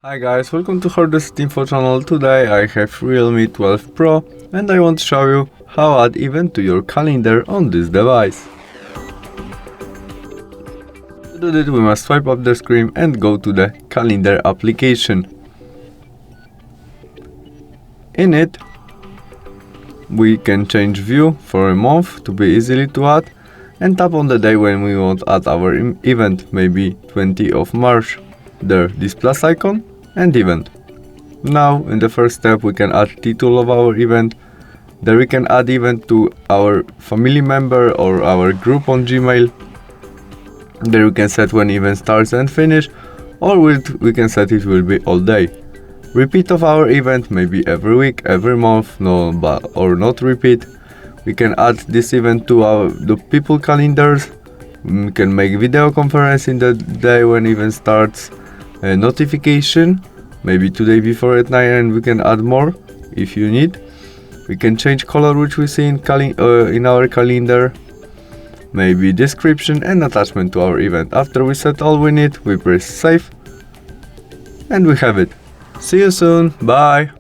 Hi guys, welcome to Hardest Info channel. Today I have Realme 12 Pro and I want to show you how add event to your calendar on this device. To do that we must swipe up the screen and go to the calendar application. In it we can change view for a month to be easily to add and tap on the day when we want to add our event, maybe 20th of March. There, this plus icon and event. Now in the first step we can add title of our event. There we can add event to our family member or our group on Gmail. There we can set when event starts and finish, or we can set it will be all day. Repeat of our event maybe every week, every month, or not repeat. We can add this event to the people calendars. We can make video conference in the day when event starts. A notification maybe today before at 9, and we can add more if you need. We can change color which we see in our calendar, maybe description and attachment to our event. After we set all we need, we press save and we have it. See you soon, bye.